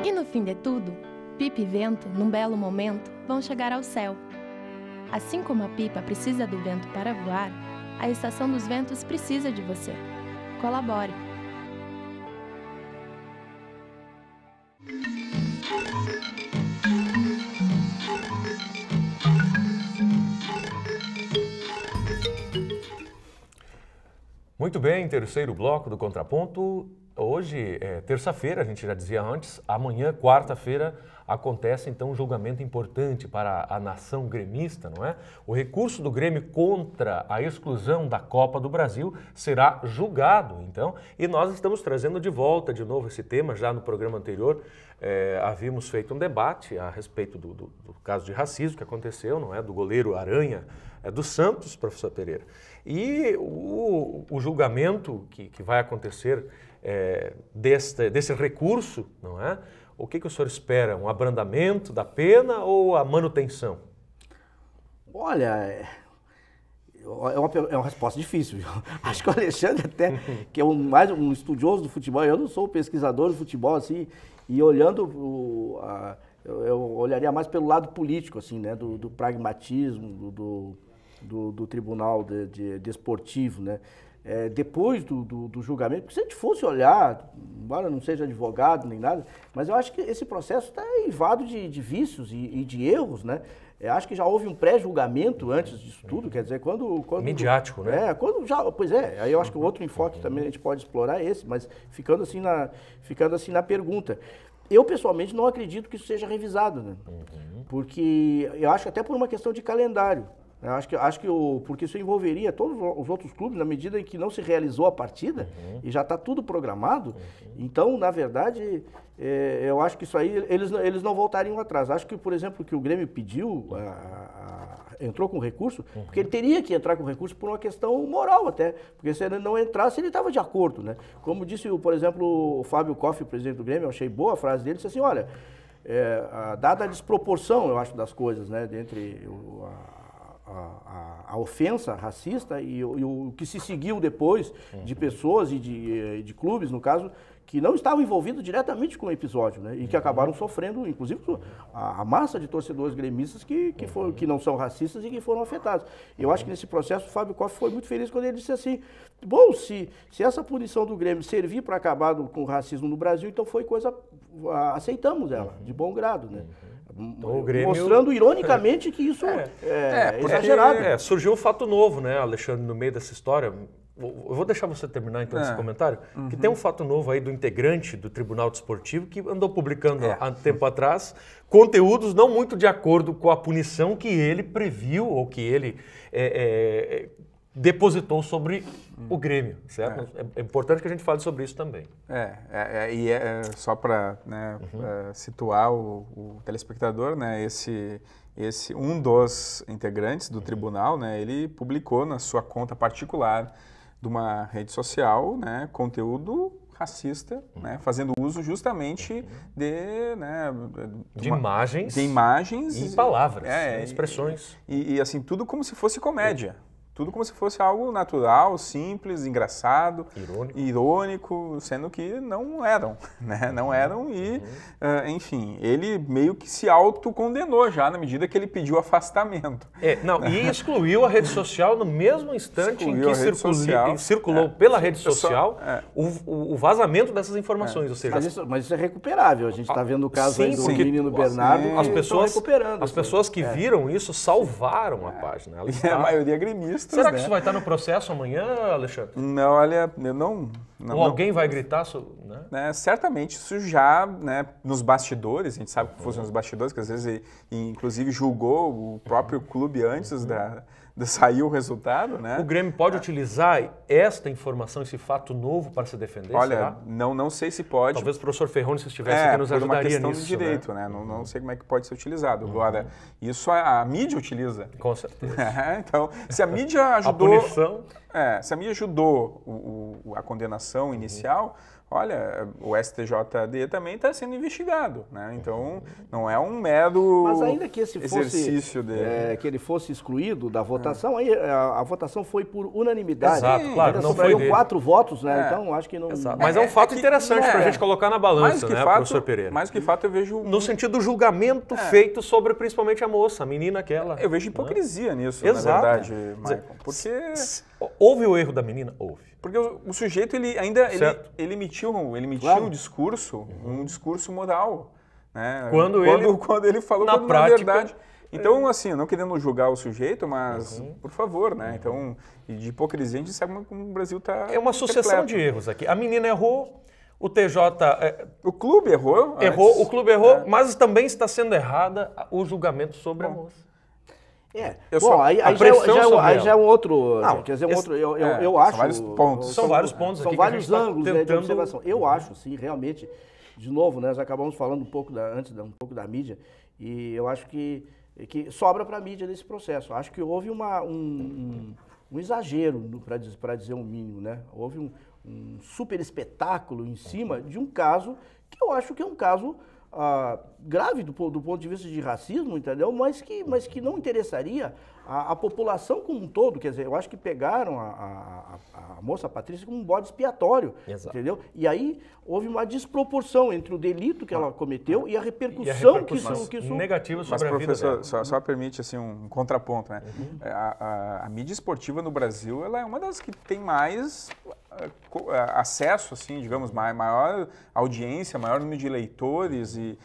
E no fim de tudo, Pipa e Vento, num belo momento, vão chegar ao céu. Assim como a pipa precisa do vento para voar, a Estação dos Ventos precisa de você. Colabore! Muito bem, terceiro bloco do Contraponto. Hoje é terça-feira, a gente já dizia antes, amanhã, quarta-feira, acontece então um julgamento importante para a nação gremista, não é? O recurso do Grêmio contra a exclusão da Copa do Brasil será julgado, então, e nós estamos trazendo de volta de novo esse tema. Já no programa anterior havíamos feito um debate a respeito do caso de racismo que aconteceu, não é? Do goleiro Aranha do Santos, professor Pereira. E o julgamento que vai acontecer desse recurso, não é? O que o senhor espera? Um abrandamento da pena ou a manutenção? Olha, é uma resposta difícil. Acho que o Alexandre até, que é mais um estudioso do futebol, eu não sou um pesquisador do futebol, assim, e olhando, eu olharia mais pelo lado político, assim, né, do pragmatismo, do Tribunal Desportivo, né? Depois do julgamento, porque se a gente fosse olhar, embora não seja advogado nem nada, mas eu acho que esse processo está eivado de vícios e de erros, né? Eu acho que já houve um pré-julgamento antes disso tudo, quer dizer, quando midiático, né? Pois é, aí eu acho que o outro enfoque também a gente pode explorar esse, mas ficando assim na pergunta. Eu, pessoalmente, não acredito que isso seja revisado, né? Porque eu acho que até por uma questão de calendário. Eu acho que porque isso envolveria todos os outros clubes na medida em que não se realizou a partida e já está tudo programado. Então, na verdade, eu acho que isso aí eles não voltariam atrás. Acho que, por exemplo, que o Grêmio pediu, entrou com recurso, porque ele teria que entrar com recurso por uma questão moral até, porque se ele não entrasse, ele estava de acordo, né? Como disse, por exemplo, o Fábio Koff, o presidente do Grêmio, eu achei boa a frase dele, disse assim, olha, dada a desproporção, eu acho, das coisas, né, entre a ofensa racista e o que se seguiu depois de pessoas e de clubes, no caso, que não estavam envolvidos diretamente com o episódio, né? E que acabaram sofrendo, inclusive, a massa de torcedores gremistas que não são racistas e que foram afetados. Eu acho que nesse processo o Fábio Koff foi muito feliz quando ele disse assim, bom, se essa punição do Grêmio servir para acabar com o racismo no Brasil, então foi coisa, aceitamos ela, de bom grado, né? Então, o Grêmio, mostrando ironicamente que isso é exagerado. Surgiu um fato novo, né, Alexandre, no meio dessa história. Eu vou deixar você terminar então esse comentário, que tem um fato novo aí do integrante do Tribunal Desportivo que andou publicando há tempo atrás conteúdos não muito de acordo com a punição que ele previu ou que ele depositou sobre o Grêmio, certo? É importante que a gente fale sobre isso também. Só para situar o telespectador, né, um dos integrantes do tribunal, né, ele publicou na sua conta particular de uma rede social, né, conteúdo racista, né, fazendo uso justamente de imagens e palavras, expressões. E assim, tudo como se fosse comédia. tudo como se fosse algo natural, simples, engraçado, irônico, sendo que não eram, né? Não eram e, enfim, ele meio que se autocondenou já na medida que ele pediu afastamento. E excluiu a rede social no mesmo instante em que circulou pela rede social o vazamento dessas informações, ou seja... Mas isso é recuperável, a gente está vendo o caso aí do menino Bernardo, as pessoas que viram isso salvaram a página. A maioria gremista. Será que isso vai estar no processo amanhã, Alexandre? Não, olha, eu não... Ou alguém vai gritar, né? Certamente isso já, né, nos bastidores, a gente sabe que fosse nos bastidores, que às vezes inclusive julgou o próprio clube antes de sair o resultado, né? O Grêmio pode utilizar esta informação, esse fato novo para se defender? Olha, será? não sei se pode. Talvez o professor Ferroni, se estivesse aqui, nos ajudaria nisso. É uma questão de direito, né? Não sei como é que pode ser utilizado. Agora, isso a mídia utiliza. Com certeza. Então, se a mídia ajudou... A punição... se a mídia ajudou a condenação inicial, olha, o STJD também está sendo investigado, né? Então, não é um mero Mas ainda que esse exercício que ele fosse excluído da votação, aí a votação foi por unanimidade. Exato, claro. Não foi 4 votos, né? Então, acho que não... Exato. Mas é um fato interessante para a gente colocar na balança, né, professor Pereira? Mais que fato, eu vejo... No sentido do julgamento feito sobre principalmente a moça, a menina aquela. Eu vejo hipocrisia nisso, Exato. Na verdade, Maicon. Porque... Houve o erro da menina? Houve. Porque o sujeito, ele emitiu um discurso moral. Né? Quando ele falou na prática, verdade. Então, assim, não querendo julgar o sujeito, mas, por favor, né? Então, de hipocrisia, a gente sabe como o Brasil está... É uma sucessão de erros aqui. A menina errou, o TJ... o clube errou. O clube errou, mas também está sendo errada o julgamento sobre a moça. Aí já é um outro... quer dizer, eu acho... São vários pontos. São vários pontos aqui. São vários ângulos de observação. Eu acho, sim, realmente, de novo, né, nós acabamos falando um pouco da mídia, e eu acho que sobra para a mídia nesse processo. Acho que houve um exagero, para dizer o mínimo, né? Houve um super espetáculo em cima de um caso que eu acho que é um caso grave do ponto de vista de racismo, entendeu? Mas que não interessaria a população como um todo. Quer dizer, eu acho que pegaram a moça Patrícia como um bode expiatório, entendeu? E aí houve uma desproporção entre o delito que ela cometeu e a repercussão que isso negativa sobre a vida dela. Professor, só permite assim, um contraponto, né? A mídia esportiva no Brasil, ela é uma das que tem mais acesso, assim, digamos, maior audiência, maior número de leitores e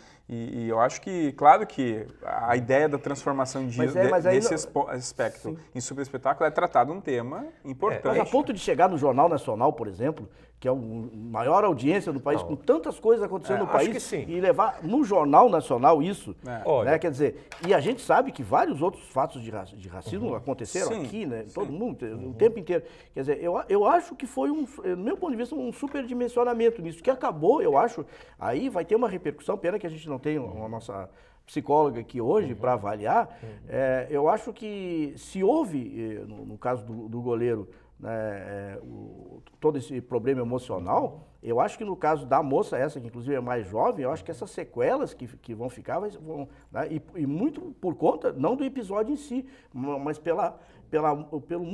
eu acho que, claro que a ideia da transformação desse aspecto em super espetáculo é tratado um tema importante. Mas a ponto de chegar no Jornal Nacional, por exemplo, que é a maior audiência do país, com tantas coisas acontecendo no país, e levar no Jornal Nacional isso, né? Quer dizer, e a gente sabe que vários outros fatos de racismo aconteceram aqui, né? Todo mundo, o tempo inteiro. Quer dizer, eu acho que foi, no meu ponto de vista, um superdimensionamento nisso, que acabou, eu acho, aí vai ter uma repercussão, pena que a gente não tem a nossa psicóloga aqui hoje para avaliar. Eu acho que se houve, no caso do goleiro, né, todo esse problema emocional, eu acho que no caso da moça, essa que inclusive é mais jovem, eu acho que essas sequelas que vão ficar, vão, né, e muito por conta, não do episódio em si, mas pelo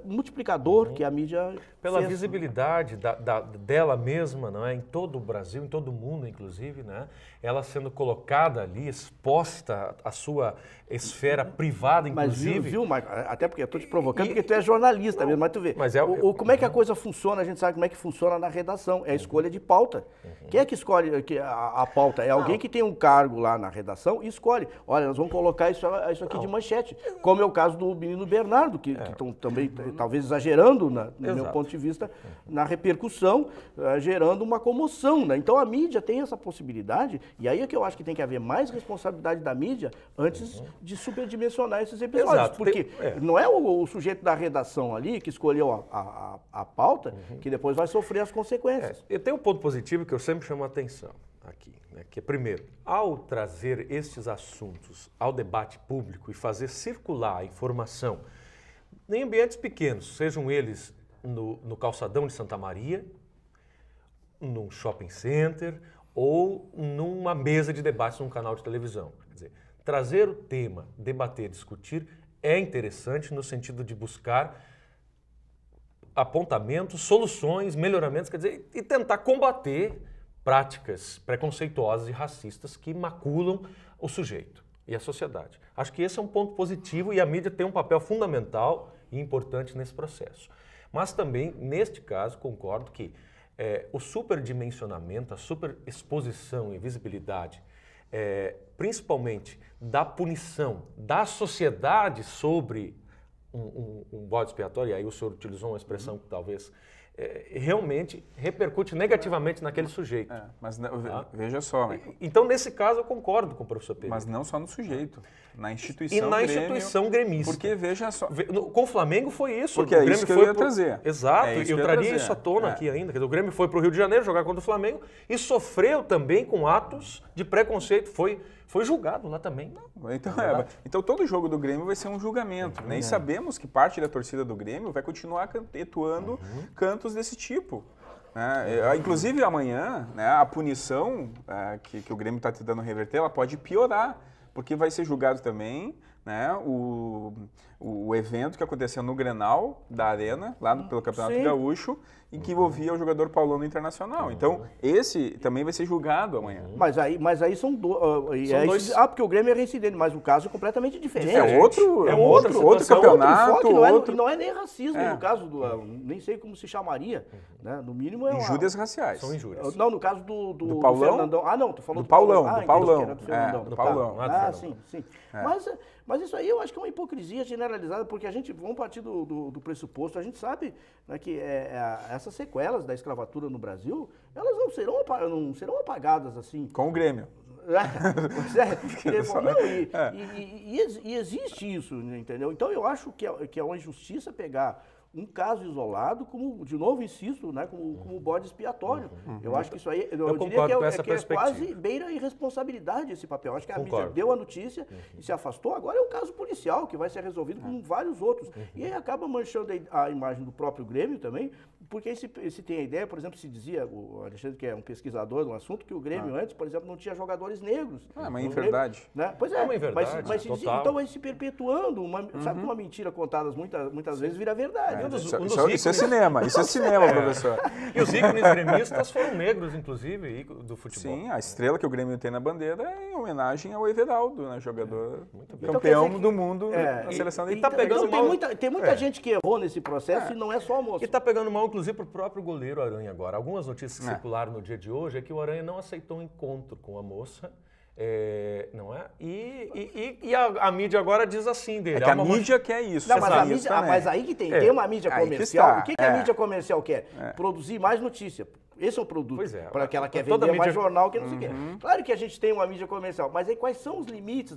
multiplicador que a mídia pela fez. Visibilidade dela mesma, não é? Em todo o Brasil, em todo o mundo, inclusive, né? Ela sendo colocada ali, exposta à sua esfera privada, inclusive. Mas viu, Marco? Até porque eu estou te provocando, porque tu é jornalista mesmo, mas tu vê. Mas como é que a coisa funciona? A gente sabe como é que funciona na redação. É a escolha de pauta. Quem é que escolhe a pauta? É alguém que tem um cargo lá na redação e escolhe. Olha, nós vamos colocar isso aqui de manchete. Como é o caso do menino Bernardo, que estão também, talvez exagerando, no meu ponto de vista, na repercussão, gerando uma comoção, né? Então a mídia tem essa possibilidade, e aí é que eu acho que tem que haver mais responsabilidade da mídia antes de superdimensionar esses episódios. Exato. Porque não é o sujeito da redação ali que escolheu a pauta que depois vai sofrer as consequências. Eu tenho um ponto positivo que eu sempre chamo a atenção aqui, né? Que é, primeiro, ao trazer estes assuntos ao debate público e fazer circular a informação em ambientes pequenos, sejam eles no calçadão de Santa Maria, num shopping center ou numa mesa de debates num canal de televisão. Quer dizer, trazer o tema, debater, discutir é interessante no sentido de buscar apontamentos, soluções, melhoramentos, quer dizer, e tentar combater práticas preconceituosas e racistas que maculam o sujeito e a sociedade. Acho que esse é um ponto positivo e a mídia tem um papel fundamental e importante nesse processo. Mas também, neste caso, concordo que o superdimensionamento, a superexposição e visibilidade, principalmente da punição da sociedade sobre um bode expiatório, e aí o senhor utilizou uma expressão que talvez realmente repercute negativamente naquele sujeito. Mas veja só, Michael. Então, nesse caso, eu concordo com o professor Pedro. Mas não só no sujeito, na instituição e na Grêmio, instituição gremista. Porque veja só... Com o Flamengo foi isso. Porque é isso que eu ia trazer. Exato, e eu traria isso à tona aqui ainda. Quer dizer, o Grêmio foi para o Rio de Janeiro jogar contra o Flamengo e sofreu também com atos de preconceito. Foi julgado lá também. Então todo jogo do Grêmio vai ser um julgamento. E sabemos que parte da torcida do Grêmio vai continuar etuando cantos desse tipo. Inclusive amanhã, a punição que o Grêmio está tentando reverter, ela pode piorar, porque vai ser julgado também o evento que aconteceu no Grenal da Arena, lá pelo Campeonato Gaúcho, e que envolvia o jogador Paulão do Internacional. Então, esse também vai ser julgado amanhã. Mas aí são dois... porque o Grêmio é reincidente, mas o caso é completamente diferente. É outro campeonato. Não é nem racismo no caso do... Nem sei como se chamaria. Né? No mínimo é injúrias raciais. São injúrias. Não, no caso do Paulão? Fernandão. Não, tu falou do Paulão. Do Paulão. Sim. Mas isso aí eu acho que é uma hipocrisia generalizada, porque vamos partir do pressuposto, a gente sabe, né, que essas sequelas da escravatura no Brasil, elas não serão apagadas assim. Com o Grêmio. E existe isso, entendeu? Então eu acho que é uma injustiça pegar um caso isolado, como, de novo, insisto, né, como bode expiatório. Eu acho que isso aí, eu diria que é quase beira a irresponsabilidade esse papel. Acho que a mídia deu a notícia e se afastou. Agora é um caso policial que vai ser resolvido com vários outros. E aí acaba manchando a imagem do próprio Grêmio também, porque se tem a ideia, por exemplo, se dizia, o Alexandre, que é um pesquisador do assunto, que o Grêmio antes, por exemplo, não tinha jogadores negros. Mas é verdade. Né? Pois é uma inverdade, mas se dizia, então vai se perpetuando, sabe que uma mentira contada muitas vezes vira verdade. Isso é cinema, professor. E os ícones gremistas foram negros, inclusive, do futebol. Sim, a estrela que o Grêmio tem na bandeira é em homenagem ao Everaldo, né, jogador campeão do mundo na seleção da Itália. Tem muita gente que errou nesse processo e não é só a moça. E está pegando mal, inclusive, para o próprio goleiro Aranha agora. Algumas notícias que circularam no dia de hoje é que o Aranha não aceitou um encontro com a moça. Não é? E a mídia agora diz assim dele. A mídia quer isso. Não, mas aí que tem uma mídia comercial. O que a mídia comercial quer? Produzir mais notícia. Esse é o produto. Para que ela quer vender mais jornal que não sei o quê. Claro que a gente tem uma mídia comercial, mas aí quais são os limites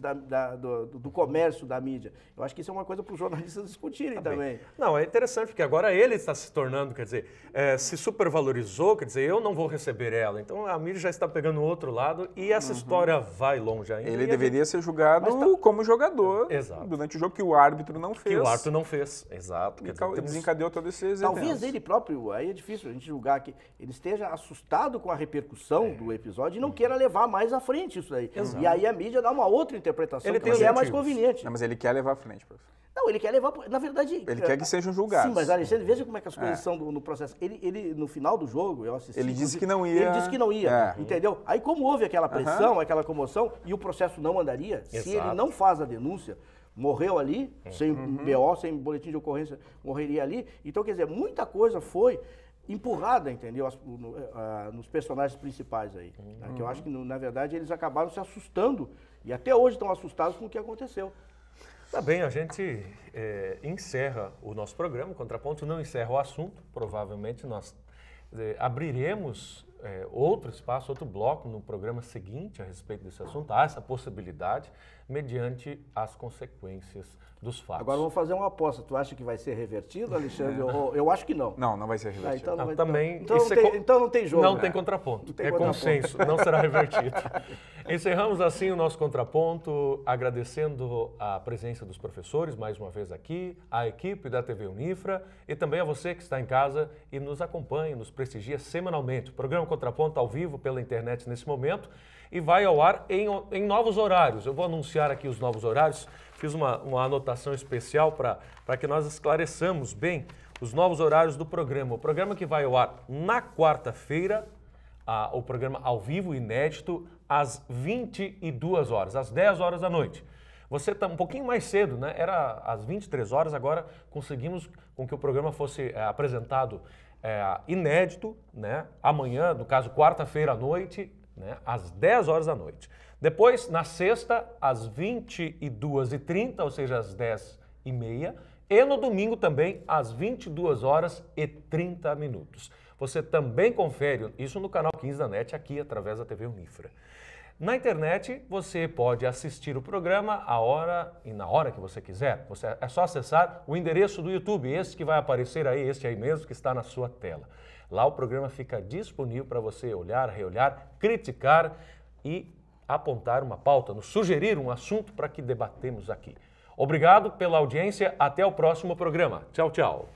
do comércio da mídia? Eu acho que isso é uma coisa para os jornalistas discutirem também. Não, é interessante, porque agora ele está se tornando, quer dizer, se supervalorizou, quer dizer, eu não vou receber ela. Então a mídia já está pegando o outro lado e essa história vai longe ainda. Ele deveria ser julgado como jogador durante o jogo que o árbitro não fez. Que o árbitro não fez, exato. E desencadeou todos esses Talvez eventos. Ele próprio, aí é difícil a gente julgar que ele esteja assustado com a repercussão do episódio e não queira levar mais à frente isso daí. E aí a mídia dá uma outra interpretação que é mais conveniente. Não, mas ele quer levar à frente, professor. Não, ele quer levar... Na verdade... Ele quer que sejam julgados. Sim, mas Alexandre, veja como é que as coisas são no processo. Ele, no final do jogo, eu assisti... Ele disse que não ia... Ele disse que não ia, entendeu? Aí como houve aquela pressão, aquela comoção, e o processo não andaria, se ele não faz a denúncia, morreu ali, sem BO, sem boletim de ocorrência, morreria ali. Então, quer dizer, muita coisa foi empurrada, entendeu? Nos personagens principais aí. Que eu acho que, na verdade, eles acabaram se assustando e até hoje estão assustados com o que aconteceu. Tá bem, a gente encerra o nosso programa. O Contraponto não encerra o assunto. Provavelmente nós abriremos outro espaço, outro bloco no programa seguinte a respeito desse assunto. Há essa possibilidade, mediante as consequências dos fatos. Agora vamos fazer uma aposta. Tu acha que vai ser revertido, Alexandre? Eu acho que não. Não vai ser revertido. Então não tem jogo. Não tem contraponto. Consenso, não será revertido. Encerramos assim o nosso Contraponto, agradecendo a presença dos professores, mais uma vez aqui, a equipe da TV Unifra e também a você que está em casa e nos acompanha, nos prestigia semanalmente. O programa Contraponto ao vivo pela internet nesse momento e vai ao ar em novos horários. Eu vou anunciar aqui os novos horários. fiz uma anotação especial para que nós esclareçamos bem os novos horários do programa. O programa que vai ao ar na quarta-feira, o programa ao vivo, inédito, às 22 horas, às 10 horas da noite. Você está um pouquinho mais cedo, né? Era às 23 horas, agora conseguimos com que o programa fosse apresentado inédito, né? Amanhã, no caso, quarta-feira à noite, né? Às 10 horas da noite. Depois, na sexta, às 22h30, ou seja, às 10h30. E no domingo também, às 22h30. Você também confere isso no canal 15 da NET, aqui através da TV Unifra. Na internet, você pode assistir o programa a hora e na hora que você quiser. É só acessar o endereço do YouTube, esse que vai aparecer aí, este aí mesmo que está na sua tela. Lá o programa fica disponível para você olhar, reolhar, criticar e apontar uma pauta, nos sugerir um assunto para que debatemos aqui. Obrigado pela audiência, até o próximo programa. Tchau, tchau.